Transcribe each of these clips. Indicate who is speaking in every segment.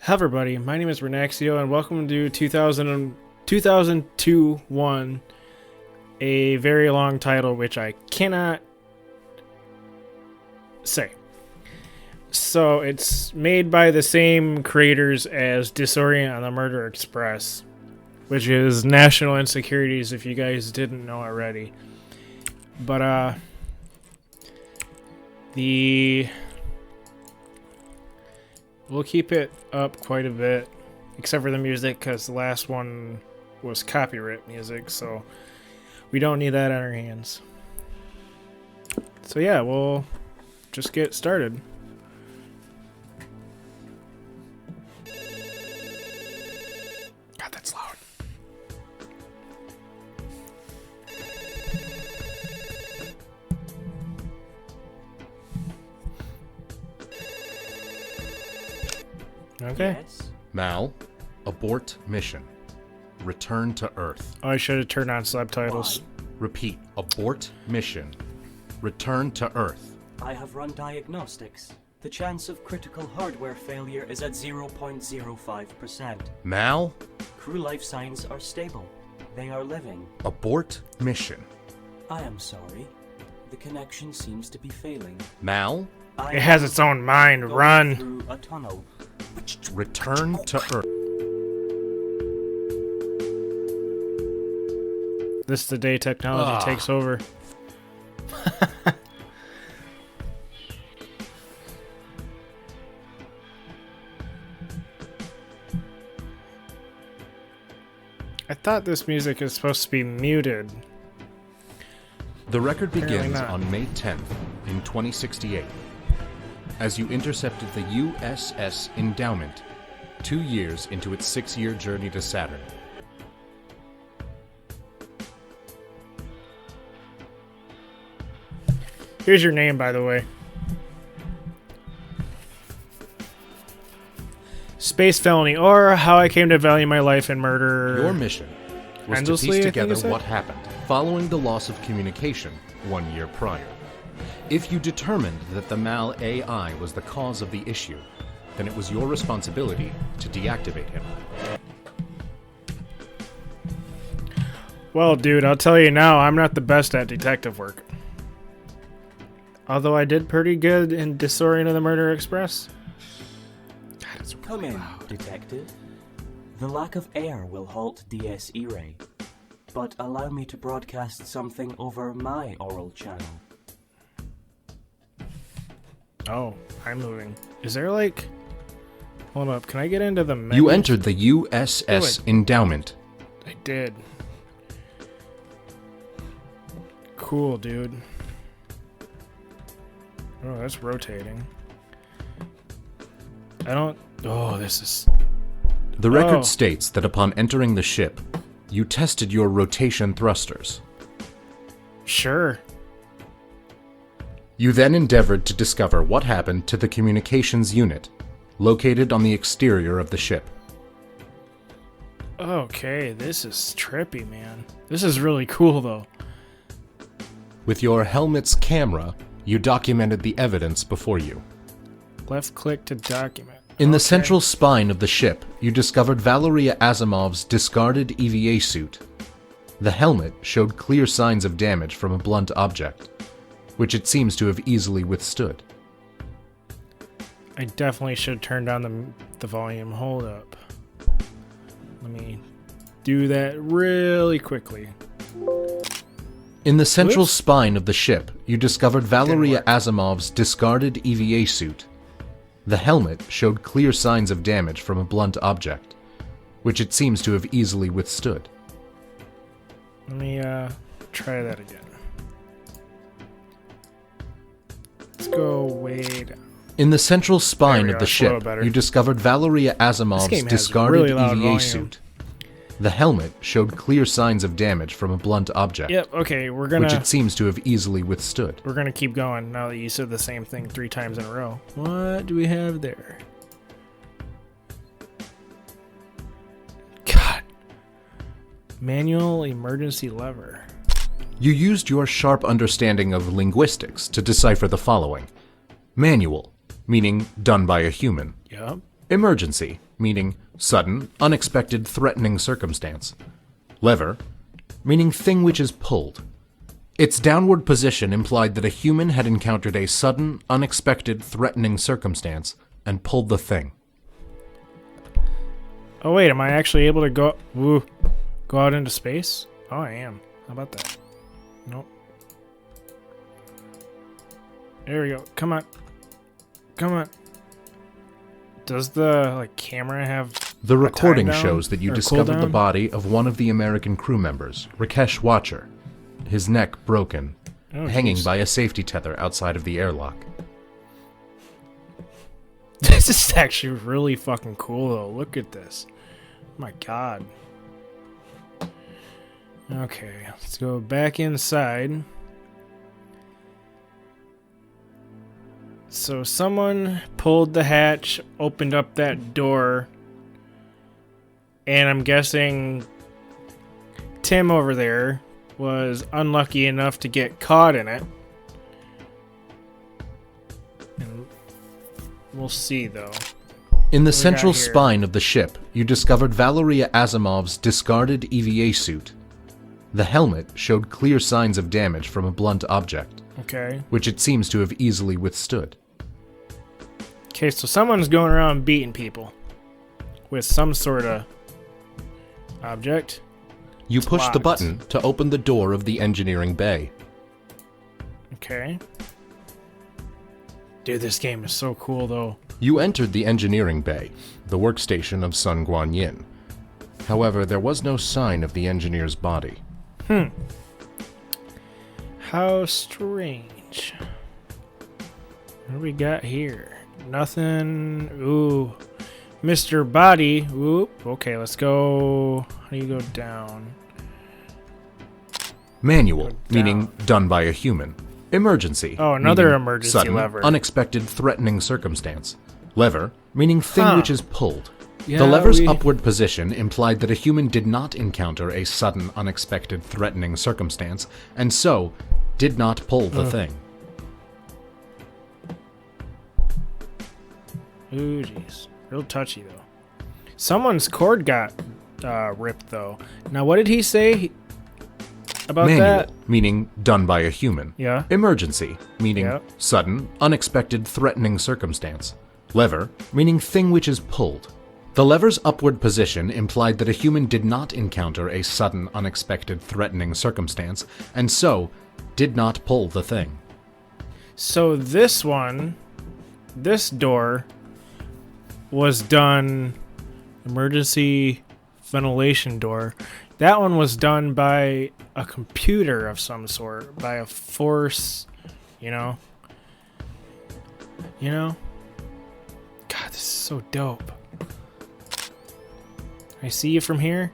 Speaker 1: Hello everybody, my name is Renaxio and welcome to 2002-1, a very long title which I cannot say. So it's made by the same creators as Disorient on the Murder Express, which is National Insecurities if you guys didn't know already. But we'll keep it up quite a bit, except for the music, because the last one was copyright music, so we don't need that on our hands. So yeah, we'll just get started. God, that's loud. Okay.
Speaker 2: Yes.
Speaker 3: Mal, abort mission. Return to Earth.
Speaker 1: Oh, I should have turned on subtitles.
Speaker 3: Repeat, abort mission. Return to Earth.
Speaker 2: I have run diagnostics. The chance of critical hardware failure is at 0.05%.
Speaker 3: Mal,
Speaker 2: Crew life signs are stable. They are living.
Speaker 3: abort mission.
Speaker 2: I am sorry. The connection seems to be failing.
Speaker 3: Mal,
Speaker 2: I
Speaker 1: It has its own mind.
Speaker 2: am
Speaker 1: Run.
Speaker 2: going through a tunnel.
Speaker 3: return to Earth.
Speaker 1: This is the day technology takes over. I thought this music is supposed to be muted.
Speaker 3: The record
Speaker 1: Apparently
Speaker 3: begins
Speaker 1: not.
Speaker 3: on May 10th in 2068 as you intercepted the USS Endowment 2 years into its 6-year journey to Saturn.
Speaker 1: Here's your name, by the way. Space Felony, or How I Came to Value My Life in Murder.
Speaker 3: Your mission was
Speaker 1: Endlessly,
Speaker 3: to
Speaker 1: I
Speaker 3: piece
Speaker 1: think you
Speaker 3: together
Speaker 1: said?
Speaker 3: what happened following the loss of communication 1 year prior. If you determined that the Mal AI was the cause of the issue, then it was your responsibility to deactivate him.
Speaker 1: Well, dude, I'll tell you now, I'm not the best at detective work. Although I did pretty good in Disorient of the Murder Express. God, it's
Speaker 2: Come
Speaker 1: really
Speaker 2: in,
Speaker 1: loud.
Speaker 2: detective. The lack of air will halt DSE ray. But allow me to broadcast something over my oral channel.
Speaker 1: Oh, I'm moving. Is there like... Hold up, can I get into the menu?
Speaker 3: You entered the USS Endowment.
Speaker 1: I did. Cool, dude. Oh, that's rotating. I don't... Oh, this is...
Speaker 3: The record
Speaker 1: Oh.
Speaker 3: states that upon entering the ship, you tested your rotation thrusters.
Speaker 1: Sure.
Speaker 3: You then endeavored to discover what happened to the communications unit, located on the exterior of the ship.
Speaker 1: Okay, this is trippy, man. This is really cool, though.
Speaker 3: With your helmet's camera, you documented the evidence before you.
Speaker 1: Left click to document.
Speaker 3: In the
Speaker 1: Okay.
Speaker 3: central spine of the ship, you discovered Valeria Asimov's discarded EVA suit. The helmet showed clear signs of damage from a blunt object, which it seems to have easily withstood.
Speaker 1: I definitely should turn down the volume. Hold up. Let me do that really quickly.
Speaker 3: In the central
Speaker 1: Oops.
Speaker 3: spine of the ship, you discovered Valeria
Speaker 1: work.
Speaker 3: Asimov's discarded EVA suit. The helmet showed clear signs of damage from a blunt object, which it seems to have easily withstood.
Speaker 1: Let me try that again. Let's go way down.
Speaker 3: In the central spine
Speaker 1: we
Speaker 3: of
Speaker 1: go,
Speaker 3: the
Speaker 1: it's a little
Speaker 3: ship,
Speaker 1: better.
Speaker 3: you discovered Valeria
Speaker 1: This
Speaker 3: Asimov's
Speaker 1: game has
Speaker 3: discarded
Speaker 1: really loud
Speaker 3: EVA
Speaker 1: volume.
Speaker 3: suit. The helmet showed clear signs of damage from a blunt object,
Speaker 1: Yep, okay,
Speaker 3: which it seems to have easily withstood.
Speaker 1: we're gonna keep going now that you said the same thing 3 times in a row. What do we have there? God. Manual emergency lever.
Speaker 3: You used your sharp understanding of linguistics to decipher the following. Manual, meaning done by a human.
Speaker 1: Yep.
Speaker 3: Emergency, meaning sudden, unexpected, threatening circumstance. Lever, meaning thing which is pulled. Its downward position implied that a human had encountered a sudden, unexpected, threatening circumstance and pulled the thing.
Speaker 1: Oh wait, am I actually able to go out into space? Oh, I am. How about that? Nope. There we go. Come on. Come on. Does the camera have
Speaker 3: The recording
Speaker 1: time down?
Speaker 3: shows that you
Speaker 1: Or
Speaker 3: discovered the
Speaker 1: cooldown?
Speaker 3: body of one of the American crew members, Rakesh Watcher, his neck broken,
Speaker 1: Oh,
Speaker 3: hanging
Speaker 1: jeez.
Speaker 3: by a safety tether outside of the airlock.
Speaker 1: This is actually really fucking cool, though. Look at this. Oh my god. Okay, let's go back inside. So someone pulled the hatch, opened up that door, and I'm guessing Tim over there was unlucky enough to get caught in it. And we'll see, though.
Speaker 3: In the
Speaker 1: What we
Speaker 3: central
Speaker 1: got here?
Speaker 3: spine of the ship, you discovered Valeria Asimov's discarded EVA suit. The helmet showed clear signs of damage from a blunt object,
Speaker 1: Okay.
Speaker 3: which it seems to have easily withstood.
Speaker 1: Okay, so someone's going around beating people with some sort of object.
Speaker 3: You
Speaker 1: It's
Speaker 3: pushed the
Speaker 1: locked.
Speaker 3: button to open the door of the engineering bay.
Speaker 1: Okay. Dude, this game is so cool, though.
Speaker 3: You entered the engineering bay, the workstation of Sun Guanyin. However, there was no sign of the engineer's body.
Speaker 1: How strange. What do we got here? Nothing. Ooh. Mr. Body. Ooh. Okay, let's go. How do you go down?
Speaker 3: Manual,
Speaker 1: Go
Speaker 3: meaning
Speaker 1: down.
Speaker 3: done by a human. Emergency.
Speaker 1: Oh, another
Speaker 3: meaning
Speaker 1: emergency
Speaker 3: sudden,
Speaker 1: lever.
Speaker 3: Unexpected, threatening circumstance. Lever, meaning thing
Speaker 1: Huh.
Speaker 3: which is pulled.
Speaker 1: Yeah,
Speaker 3: The lever's
Speaker 1: we-
Speaker 3: upward position implied that a human did not encounter a sudden, unexpected, threatening circumstance, and so did not pull the thing.
Speaker 1: Ooh, jeez. Real touchy, though. Someone's cord got ripped, though. Now, what did he say about
Speaker 3: Manual,
Speaker 1: that?
Speaker 3: meaning done by a human.
Speaker 1: Yeah.
Speaker 3: Emergency, meaning
Speaker 1: Yep.
Speaker 3: sudden, unexpected, threatening circumstance. Lever, meaning thing which is pulled. The lever's upward position implied that a human did not encounter a sudden, unexpected, threatening circumstance, and so did not pull the thing.
Speaker 1: So this one, this door, was done, emergency ventilation door. That one was done by a computer of some sort, by a force, you know? You know? God, this is so dope. I see you from here?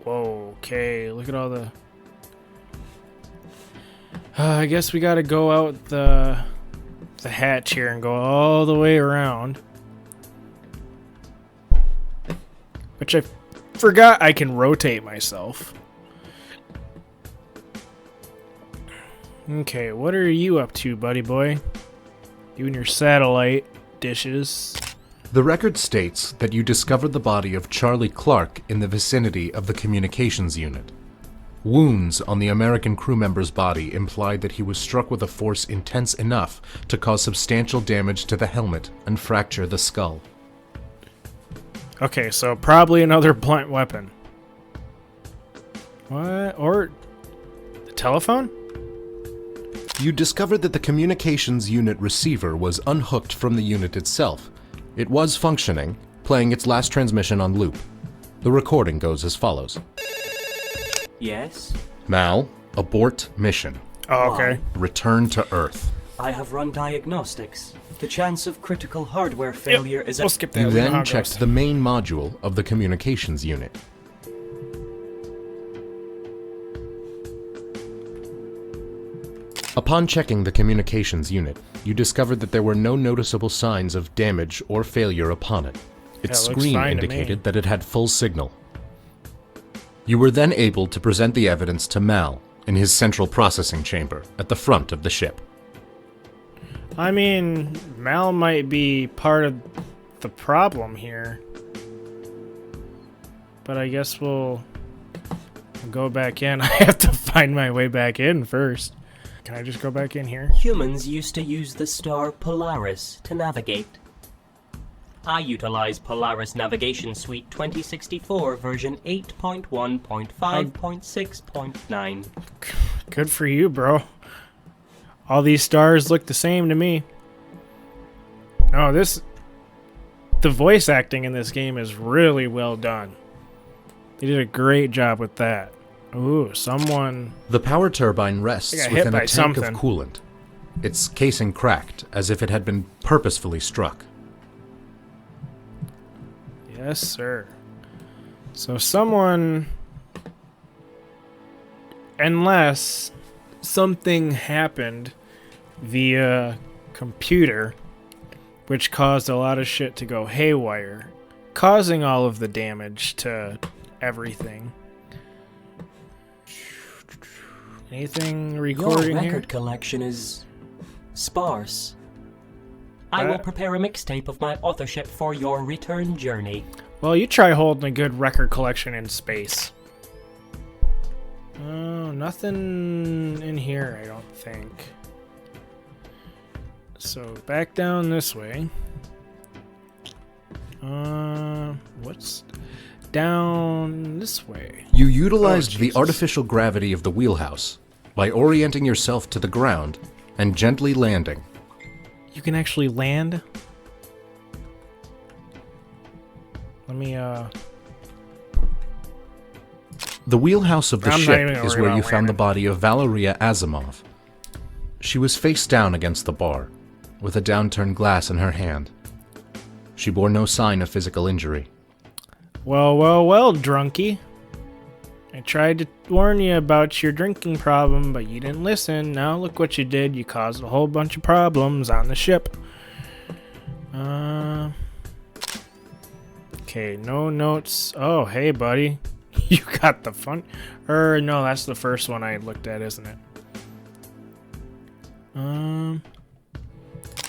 Speaker 1: Whoa, okay, look at all the... I guess we gotta go out the hatch here and go all the way around. Which I forgot I can rotate myself. Okay, what are you up to, buddy boy? You and your satellite dishes.
Speaker 3: The record states that you discovered the body of Charlie Clark in the vicinity of the communications unit. Wounds on the American crew member's body implied that he was struck with a force intense enough to cause substantial damage to the helmet and fracture the skull.
Speaker 1: Okay, so probably another blunt weapon. What? Or the telephone?
Speaker 3: You discovered that the communications unit receiver was unhooked from the unit itself. It was functioning, playing its last transmission on loop. The recording goes as follows.
Speaker 2: Yes?
Speaker 3: Mal, abort mission.
Speaker 1: Oh, okay.
Speaker 3: Return to Earth.
Speaker 2: I have run diagnostics. The chance of critical hardware failure is
Speaker 1: We'll skip that.
Speaker 3: You
Speaker 1: We know how
Speaker 3: then
Speaker 1: it
Speaker 3: checked
Speaker 1: goes.
Speaker 3: the main module of the communications unit. Upon checking the communications unit, you discovered that there were no noticeable signs of damage or failure upon it. Its
Speaker 1: Yeah, it looks
Speaker 3: screen
Speaker 1: fine to me.
Speaker 3: indicated that it had full signal. You were then able to present the evidence to Mal in his central processing chamber at the front of the ship.
Speaker 1: I mean, Mal might be part of the problem here. But I guess we'll go back in. I have to find my way back in first. Can I just go back in here?
Speaker 2: Humans used to use the star Polaris to navigate. I utilize Polaris Navigation Suite 2064 version 8.1.5.6.9.
Speaker 1: Good for you, bro. All these stars look the same to me. No, the voice acting in this game is really well done. They did a great job with that. Ooh, someone...
Speaker 3: The power turbine rests within a tank
Speaker 1: something.
Speaker 3: of coolant. Its casing cracked, as if it had been purposefully struck.
Speaker 1: Yes, sir. So someone... Unless something happened via computer, which caused a lot of shit to go haywire, causing all of the damage to everything. Anything recording
Speaker 2: Your
Speaker 1: here?
Speaker 2: record collection is sparse. I will prepare a mixtape of my authorship for your return journey.
Speaker 1: Well, you try holding a good record collection in space. Oh, nothing in here, I don't think. So, back down this way. What's down this way?
Speaker 3: You utilized the
Speaker 1: Jesus.
Speaker 3: artificial gravity of the wheelhouse by orienting yourself to the ground and gently landing.
Speaker 1: You can actually land? Let me,
Speaker 3: The wheelhouse of the
Speaker 1: I'm not
Speaker 3: ship
Speaker 1: even gonna
Speaker 3: is
Speaker 1: worry
Speaker 3: where you
Speaker 1: about
Speaker 3: found the
Speaker 1: landing.
Speaker 3: body of Valeria Asimov. She was face down against the bar, with a downturned glass in her hand. She bore no sign of physical injury.
Speaker 1: well, drunkie. I tried to warn you about your drinking problem, but you didn't listen. Now look what you did. You caused a whole bunch of problems on the ship. Okay, no notes. Oh, hey, buddy. You got the fun... no, that's the first one I looked at, isn't it?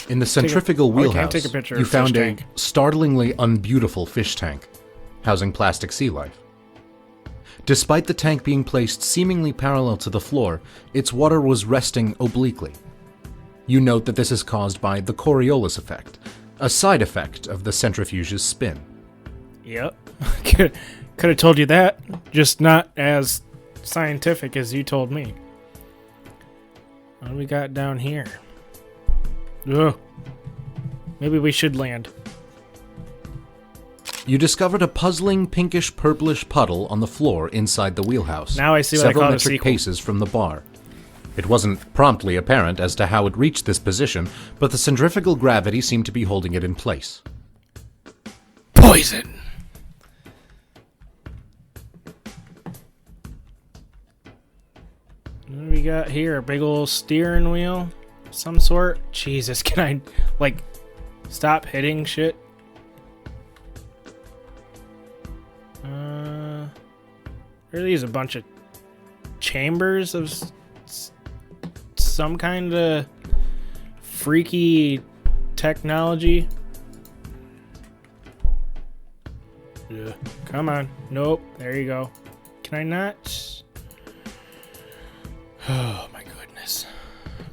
Speaker 3: In the centrifugal
Speaker 1: I
Speaker 3: wheelhouse,
Speaker 1: can't take a picture
Speaker 3: you
Speaker 1: of
Speaker 3: found
Speaker 1: fish
Speaker 3: a
Speaker 1: tank.
Speaker 3: startlingly unbeautiful fish tank, housing plastic sea life. Despite the tank being placed seemingly parallel to the floor, its water was resting obliquely. You note that this is caused by the Coriolis effect, a side effect of the centrifuge's spin.
Speaker 1: Yep. Could have told you that, just not as scientific as you told me. What do we got down here? Ugh. Maybe we should land.
Speaker 3: You discovered a puzzling pinkish-purplish puddle on the floor inside the wheelhouse.
Speaker 1: Now I see what I
Speaker 3: several
Speaker 1: call the
Speaker 3: metric
Speaker 1: sequel.
Speaker 3: paces from the bar. It wasn't promptly apparent as to how it reached this position, but the centrifugal gravity seemed to be holding it in place.
Speaker 1: Poison! What do we got here? A big old steering wheel? Some sort? Jesus, can I, like, stop hitting shit? Are these a bunch of chambers of some kind of freaky technology? Yeah. Come on. Nope. There you go. Can I not? Oh my goodness.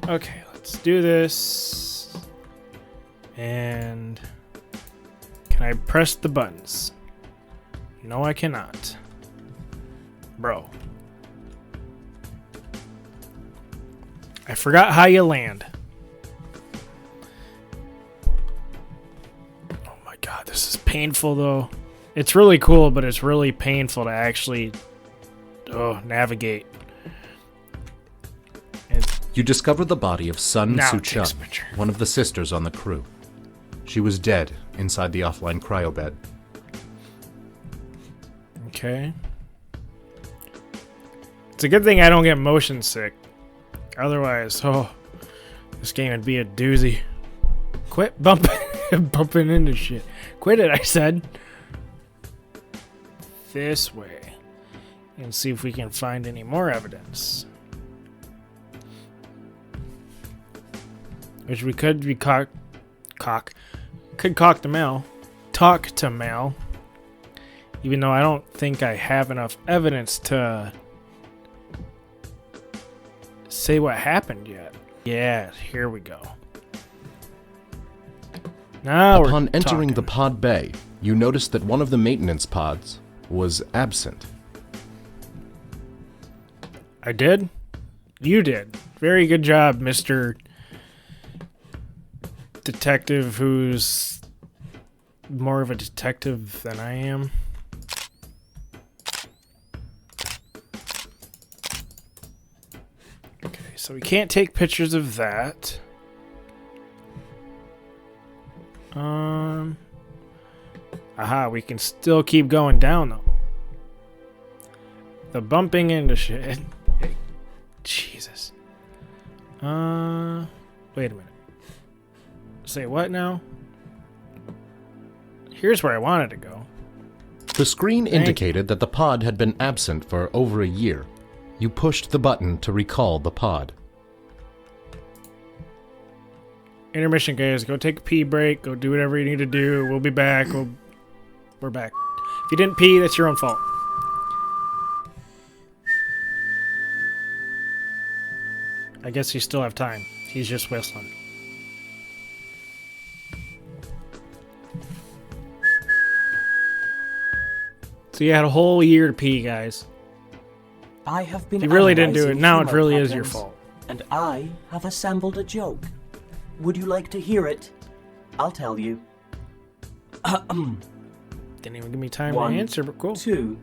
Speaker 1: Okay, let's do this. And can I press the buttons? No, I cannot. Bro. I forgot how you land. Oh my god, this is painful though. It's really cool, but it's really painful to actually navigate.
Speaker 3: You discover the body of Sun
Speaker 1: Now
Speaker 3: Su
Speaker 1: it takes
Speaker 3: Chun,
Speaker 1: a picture.
Speaker 3: one of the sisters on the crew. She was dead inside the offline cryobed.
Speaker 1: Okay. It's a good thing I don't get motion sick. Otherwise, this game would be a doozy. Quit bumping into shit. Quit it, I said. This way. And see if we can find any more evidence. which we could be talk to Mel, even though I don't think I have enough evidence to say what happened yet. Yeah, here we go. Now
Speaker 3: Upon entering the pod bay, you noticed that one of the maintenance pods was absent.
Speaker 1: I did? You did. Very good job, Mr. Detective, who's more of a detective than I am. Okay, so we can't take pictures of that. Aha, we can still keep going down though. The bumping into shit. Hey, Jesus. Wait a minute. Say what now? Here's where I wanted to go.
Speaker 3: The screen indicated that the pod had been absent for over a year. You pushed the button to recall the pod.
Speaker 1: Intermission, guys. Go take a pee break. Go do whatever you need to do. We'll be back. We're back. If you didn't pee, that's your own fault. I guess you still have time. He's just whistling. So you had a whole year to pee, guys.
Speaker 2: I have been
Speaker 1: If you really didn't do it,
Speaker 2: analyzing
Speaker 1: now it
Speaker 2: humor
Speaker 1: really is your
Speaker 2: patterns,
Speaker 1: fault.
Speaker 2: And I have assembled a joke. Would you like to hear it? I'll tell you.
Speaker 1: Didn't even give me time
Speaker 2: One,
Speaker 1: to answer, but cool.
Speaker 2: 2,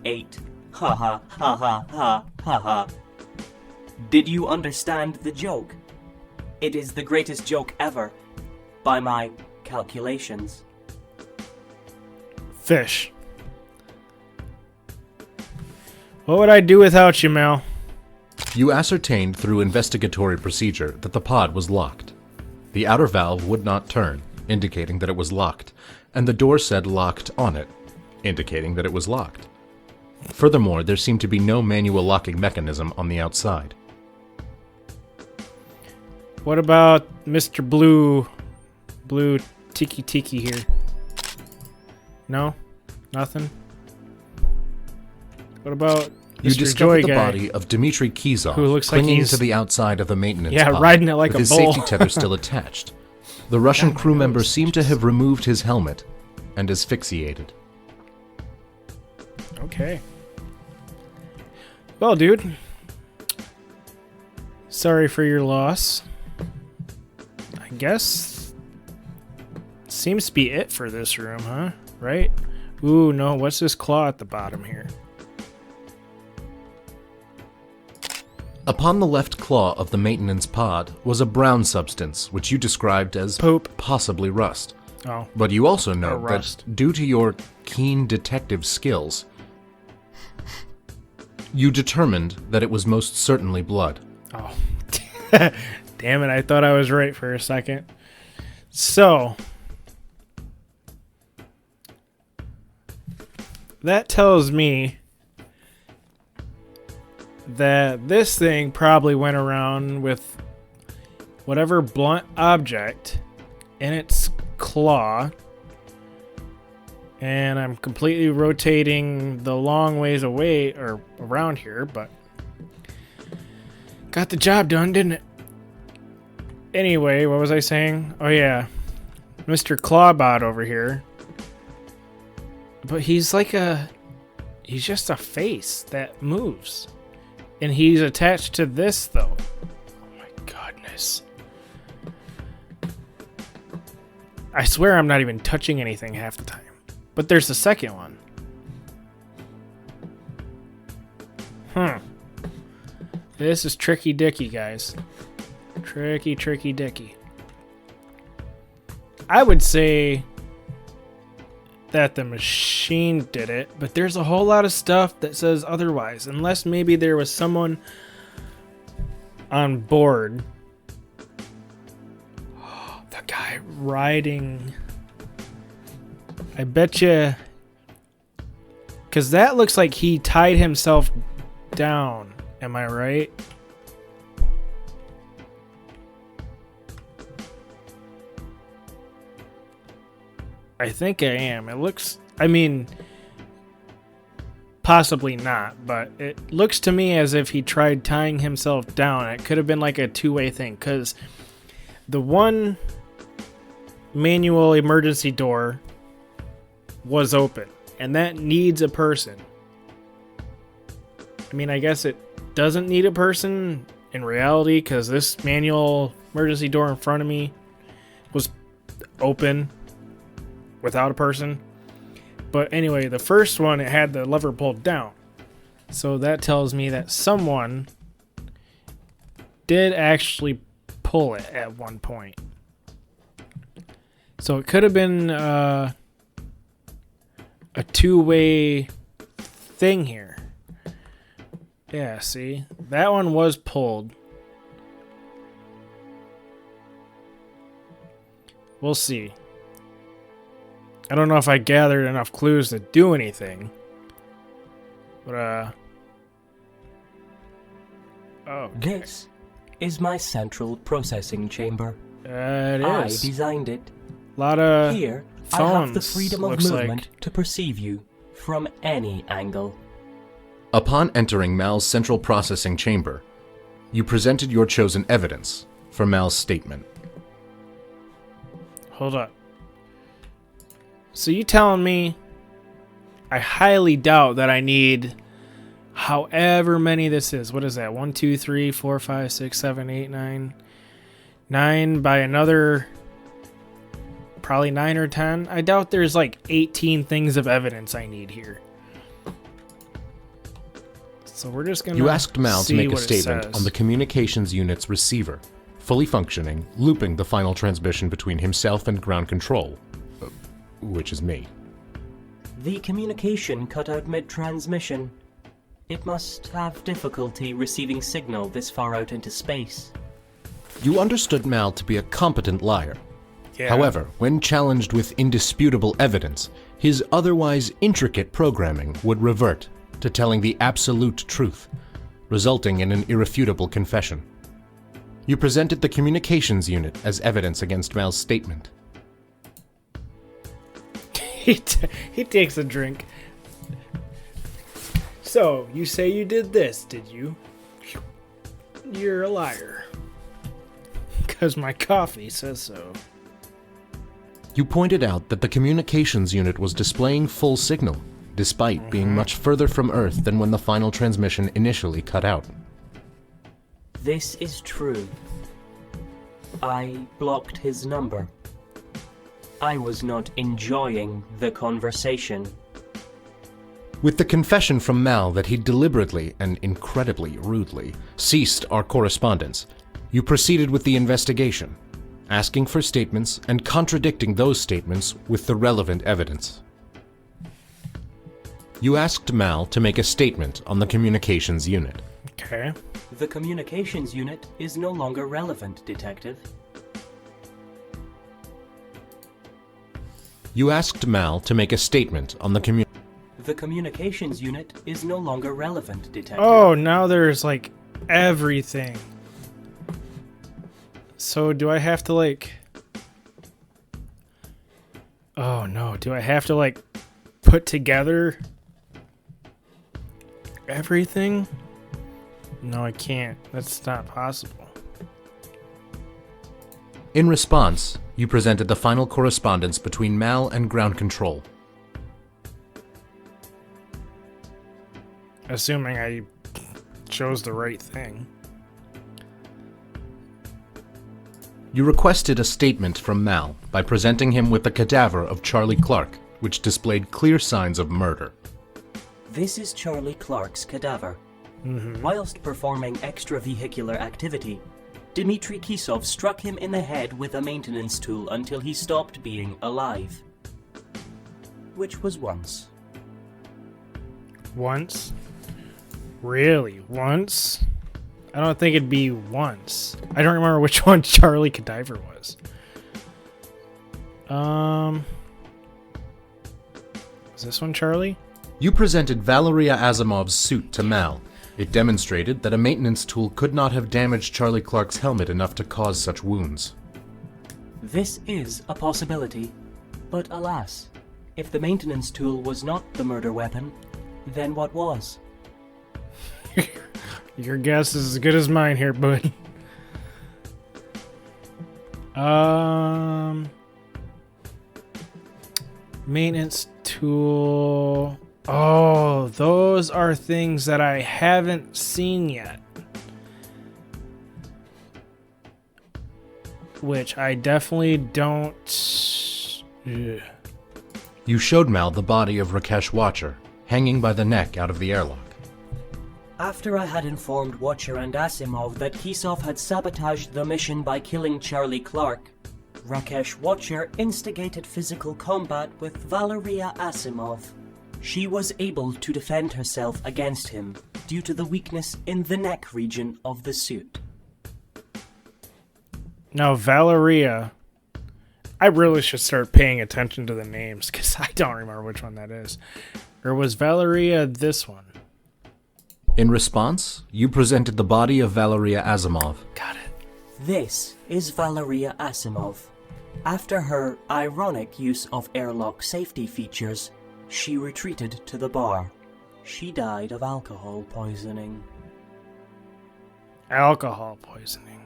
Speaker 2: 8. Ha ha ha ha ha ha ha. Did you understand the joke? It is the greatest joke ever, by my calculations.
Speaker 1: Fish. What would I do without you, Mel?
Speaker 3: You ascertained through investigatory procedure that the pod was locked. The outer valve would not turn, indicating that it was locked, and the door said locked on it, indicating that it was locked. Furthermore, there seemed to be no manual locking mechanism on the outside.
Speaker 1: What about Mr. Blue Tiki here? No? Nothing? What about
Speaker 3: You
Speaker 1: Mr.
Speaker 3: discovered
Speaker 1: Joy
Speaker 3: the
Speaker 1: guy?
Speaker 3: body of Dmitry Kizov
Speaker 1: who looks like
Speaker 3: clinging
Speaker 1: he's-
Speaker 3: to the outside of the maintenance
Speaker 1: Yeah,
Speaker 3: pod,
Speaker 1: riding it like
Speaker 3: with
Speaker 1: a
Speaker 3: his
Speaker 1: bull.
Speaker 3: safety tether still attached. The Russian crew member seemed to have removed his helmet and asphyxiated.
Speaker 1: Okay. Well, dude. Sorry for your loss. I guess seems to be it for this room, huh? Right? Ooh, no. What's this claw at the bottom here?
Speaker 3: Upon the left claw of the maintenance pod was a brown substance, which you described as
Speaker 1: Poop.
Speaker 3: possibly rust.
Speaker 1: Oh.
Speaker 3: But you also know
Speaker 1: rust.
Speaker 3: that due to your keen detective skills, you determined that it was most certainly blood.
Speaker 1: Oh. Damn it. I thought I was right for a second. So. That tells me that this thing probably went around with whatever blunt object in its claw, and I'm completely rotating the long ways away or around here, but got the job done, didn't it? Anyway, what was I saying? Oh yeah, Mr. Clawbot over here, but he's just a face that moves. And he's attached to this, though. Oh my goodness. I swear I'm not even touching anything half the time. But there's the second one. This is tricky dicky, guys. Tricky dicky. I would say that the machine did it, but there's a whole lot of stuff that says otherwise, unless maybe there was someone on board. The guy riding, I bet you, because that looks like he tied himself down. Am I right? I think I am. It looks... I mean... Possibly not, but it looks to me as if he tried tying himself down. It could have been like a two-way thing, because the one manual emergency door was open, and that needs a person. I mean, I guess it doesn't need a person in reality, because this manual emergency door in front of me was open without a person. But anyway, the first one, it had the lever pulled down. So that tells me that someone did actually pull it at one point. So it could have been a two-way thing here. Yeah, see? That one was pulled. We'll see. I don't know if I gathered enough clues to do anything. But, oh.
Speaker 2: This is my central processing chamber.
Speaker 1: It
Speaker 2: I
Speaker 1: is.
Speaker 2: designed it.
Speaker 1: A lot of
Speaker 2: Here, I
Speaker 1: phones,
Speaker 2: have the freedom of
Speaker 1: looks
Speaker 2: movement
Speaker 1: like.
Speaker 2: to perceive you from any angle.
Speaker 3: Upon entering Mal's central processing chamber, you presented your chosen evidence for Mal's statement.
Speaker 1: Hold up. So you telling me I highly doubt that I need however many this is. What is that? 1, 2, 3, 4, 5, 6, 7, 8, 9. 9 by another probably 9 or 10. I doubt there's like 18 things of evidence I need here. So we're just gonna
Speaker 3: You asked Mal to make a
Speaker 1: what it
Speaker 3: statement
Speaker 1: says.
Speaker 3: on the communications unit's receiver, fully functioning, looping the final transmission between himself and ground control, which is me.
Speaker 2: The communication cut out mid-transmission. It must have difficulty receiving signal this far out into space.
Speaker 3: You understood Mal to be a competent liar.
Speaker 1: Yeah.
Speaker 3: However, when challenged with indisputable evidence, his otherwise intricate programming would revert to telling the absolute truth, resulting in an irrefutable confession. You presented the communications unit as evidence against Mal's statement.
Speaker 1: He takes a drink. So, you say you did this, did you? You're a liar. Because my coffee says so.
Speaker 3: You pointed out that the communications unit was displaying full signal, despite being much further from Earth than when the final transmission initially cut out.
Speaker 2: This is true. I blocked his number. I was not enjoying the conversation.
Speaker 3: With the confession from Mal that he deliberately and incredibly rudely ceased our correspondence, you proceeded with the investigation, asking for statements and contradicting those statements with the relevant evidence. You asked Mal to make a statement on the communications unit.
Speaker 1: Okay.
Speaker 2: The communications unit is no longer relevant, Detective.
Speaker 3: You asked Mal to make a statement on the
Speaker 2: The communications unit is no longer relevant, Detective.
Speaker 1: Oh, now there's like everything. So do I have to like... Oh no, do I have to like put together everything? No, I can't. That's not possible.
Speaker 3: In response, you presented the final correspondence between Mal and ground control.
Speaker 1: Assuming I chose the right thing.
Speaker 3: You requested a statement from Mal by presenting him with the cadaver of Charlie Clark, which displayed clear signs of murder.
Speaker 2: This is Charlie Clark's cadaver. Whilst performing extravehicular activity, Dmitry Kisov struck him in the head with a maintenance tool until he stopped being alive. Which was once.
Speaker 1: Once? Really? Once? I don't think it'd be once. I don't remember which one Charlie Cadaver was. Is this one Charlie?
Speaker 3: You presented Valeria Asimov's suit to Mal. It demonstrated that a maintenance tool could not have damaged Charlie Clark's helmet enough to cause such wounds.
Speaker 2: This is a possibility, But alas, if the maintenance tool was not the murder weapon, then what was?
Speaker 1: Your guess is as good as mine here, buddy. Maintenance tool. Oh, those are things that I haven't seen yet. Which I definitely don't. Ugh.
Speaker 3: You showed Mal the body of Rakesh Watcher, hanging by the neck out of the airlock.
Speaker 2: After I had informed Watcher and Asimov that Kisov had sabotaged the mission by killing Charlie Clark, Rakesh Watcher instigated physical combat with Valeria Asimov. She was able to defend herself against him due to the weakness in the neck region of the suit.
Speaker 1: Now, Valeria, I really should start paying attention to the names because I don't remember which one that is. Or was Valeria this one?
Speaker 3: In response, you presented the body of Valeria Asimov.
Speaker 1: Got it.
Speaker 2: This is Valeria Asimov. After her ironic use of airlock safety features, she retreated to the bar. She died of alcohol poisoning.
Speaker 1: Alcohol poisoning.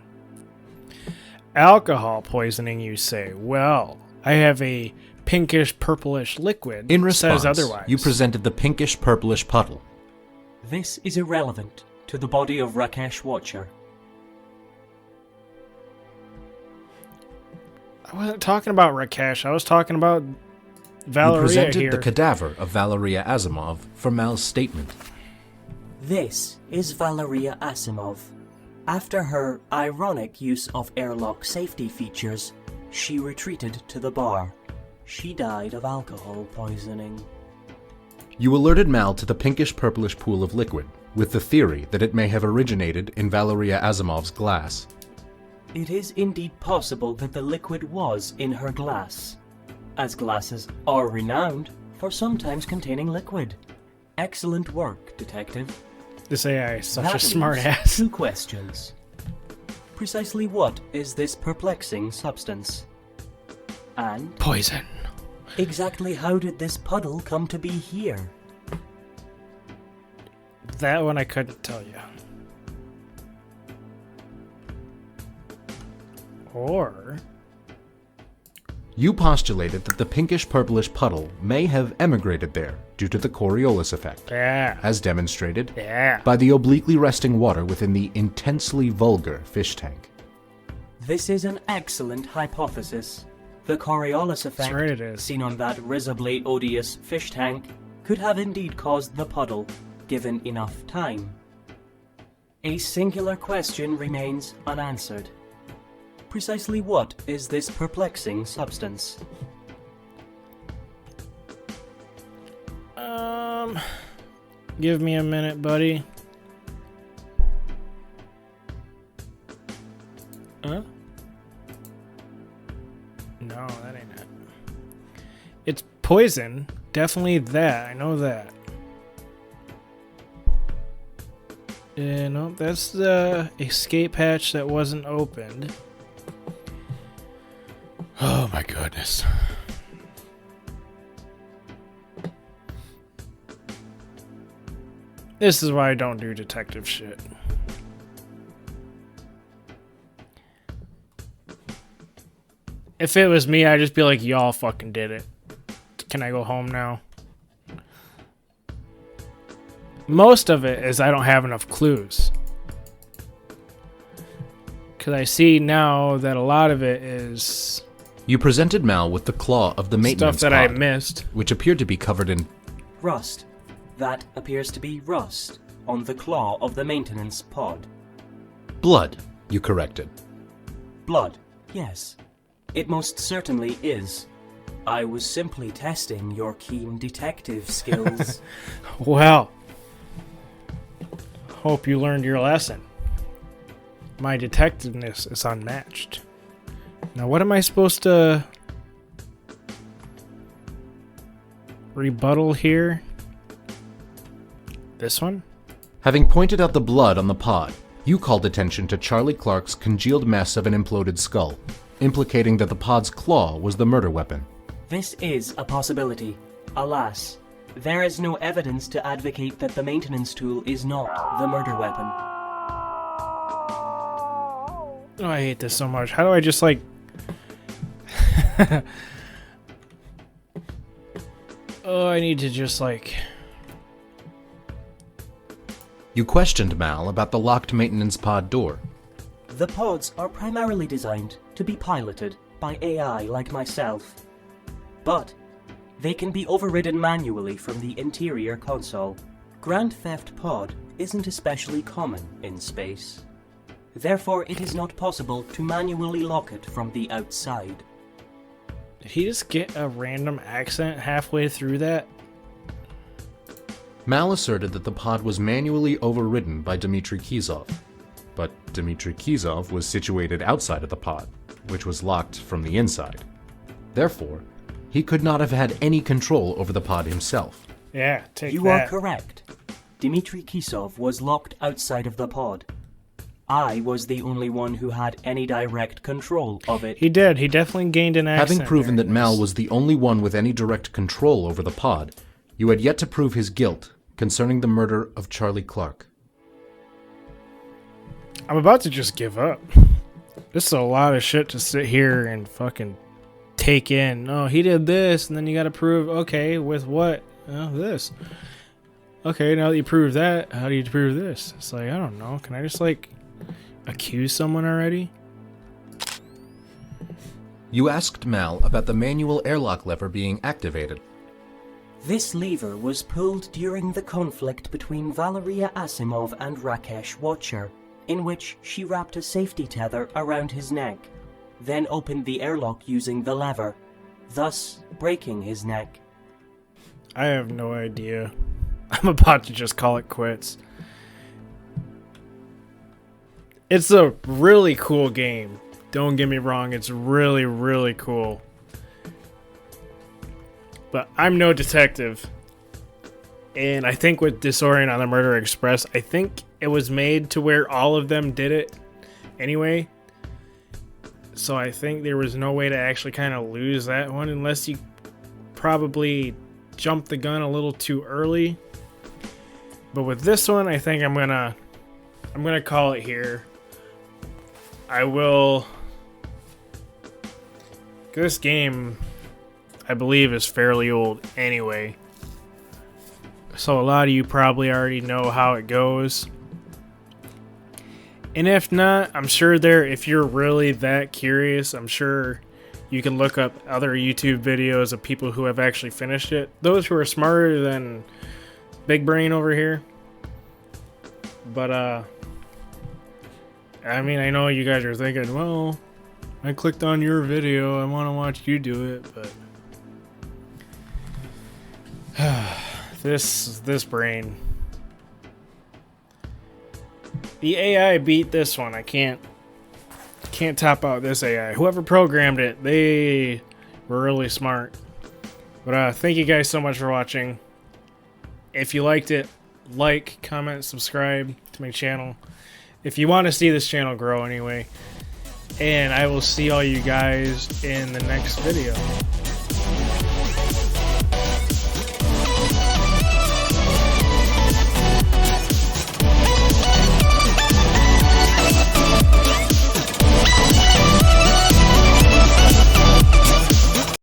Speaker 1: Alcohol poisoning, you say? Well, I have a pinkish purplish liquid.
Speaker 3: In response,
Speaker 1: says otherwise.
Speaker 3: you presented the pinkish purplish puddle.
Speaker 2: This is irrelevant to the body of Rakesh Watcher.
Speaker 1: I wasn't talking about Rakesh. I was talking about Valeria
Speaker 3: You presented
Speaker 1: here.
Speaker 3: the cadaver of Valeria Asimov for Mal's statement.
Speaker 2: This is Valeria Asimov. After her ironic use of airlock safety features, she retreated to the bar. She died of alcohol poisoning.
Speaker 3: You alerted Mal to the pinkish-purplish pool of liquid, with the theory that it may have originated in Valeria Asimov's glass.
Speaker 2: It is indeed possible that the liquid was in her glass, as glasses are renowned for sometimes containing liquid. Excellent work, Detective.
Speaker 1: This AI is such
Speaker 2: That
Speaker 1: a smart
Speaker 2: leaves
Speaker 1: ass.
Speaker 2: 2 questions. Precisely what is this perplexing substance? And
Speaker 1: Poison.
Speaker 2: exactly how did this puddle come to be here?
Speaker 1: That one I couldn't tell you. Or
Speaker 3: You postulated that the pinkish-purplish puddle may have emigrated there due to the Coriolis effect,
Speaker 1: yeah,
Speaker 3: as demonstrated
Speaker 1: yeah.
Speaker 3: by the obliquely resting water within the intensely vulgar fish tank.
Speaker 2: This is an excellent hypothesis. The Coriolis effect,
Speaker 1: right, it is.
Speaker 2: seen on that risibly odious fish tank, could have indeed caused the puddle, given enough time. A singular question remains unanswered. Precisely what is this perplexing substance?
Speaker 1: Give me a minute, buddy. Huh? No, that ain't it. It's poison. Definitely that. I know that. No, that's the escape hatch that wasn't opened. Oh my goodness. This is why I don't do detective shit. If it was me, I'd just be like, y'all fucking did it. Can I go home now? Most of it is I don't have enough clues. Because I see now that a lot of it is
Speaker 3: You presented Mal with the claw of the maintenance
Speaker 1: stuff that I
Speaker 3: pod,
Speaker 1: missed.
Speaker 3: which appeared to be covered in
Speaker 2: Rust. That appears to be rust on the claw of the maintenance pod.
Speaker 3: blood, you corrected.
Speaker 2: Blood, yes. It most certainly is. I was simply testing your keen detective skills.
Speaker 1: Well, hope you learned your lesson. My detectiveness is unmatched. Now, what am I supposed to rebuttal here? This one?
Speaker 3: Having pointed out the blood on the pod, you called attention to Charlie Clark's congealed mess of an imploded skull, implicating that the pod's claw was the murder weapon.
Speaker 2: This is a possibility. Alas, there is no evidence to advocate that the maintenance tool is not the murder weapon.
Speaker 1: Oh, I hate this so much. How do I just, like... Oh, I need to just, like...
Speaker 3: You questioned Mal about the locked maintenance pod door.
Speaker 2: The pods are primarily designed to be piloted by AI like myself, but they can be overridden manually from the interior console. Grand Theft Pod isn't especially common in space. Therefore, it is not possible to manually lock it from the outside.
Speaker 1: Did he just get a random accent halfway through that?
Speaker 3: Mal asserted that the pod was manually overridden by Dmitry Kizov, but Dmitry Kizov was situated outside of the pod, which was locked from the inside. Therefore, he could not have had any control over the pod himself.
Speaker 1: Yeah, take
Speaker 2: You
Speaker 1: that.
Speaker 2: are correct. Dmitry Kizov was locked outside of the pod. I was the only one who had any direct control of it.
Speaker 1: He did. He definitely gained an accent.
Speaker 3: Having proven
Speaker 1: there.
Speaker 3: that Mal was the only one with any direct control over the pod, you had yet to prove his guilt concerning the murder of Charlie Clark.
Speaker 1: I'm about to just give up. This is a lot of shit to sit here and fucking take in. Oh, he did this, and then you gotta prove, okay, with what? Oh, this. Okay, now that you prove that, how do you prove this? It's like, I don't know. Can I just, like, accuse someone already?
Speaker 3: You asked Mal about the manual airlock lever being activated.
Speaker 2: This lever was pulled during the conflict between Valeria Asimov and Rakesh Watcher, in which she wrapped a safety tether around his neck, then opened the airlock using the lever, thus breaking his neck.
Speaker 1: I have no idea. I'm about to just call it quits. It's a really cool game. Don't get me wrong, it's really, really cool. But I'm no detective. And I think with Disorient on the Murder Express, I think it was made to where all of them did it anyway. So I think there was no way to actually kind of lose that one unless you probably jumped the gun a little too early. But with this one, I think I'm gonna call it here. I will. This game, I believe, is fairly old anyway. So a lot of you probably already know how it goes. And if not, I'm sure if you're really that curious, I'm sure you can look up other YouTube videos of people who have actually finished it. Those who are smarter than Big Brain over here. But, I mean, I know you guys are thinking, well, I clicked on your video, I want to watch you do it, but... This brain. The AI beat this one. I can't top out this AI. Whoever programmed it, they were really smart. But thank you guys so much for watching. If you liked it, like, comment, subscribe to my channel. If you want to see this channel grow anyway. And I will see all you guys in the next video.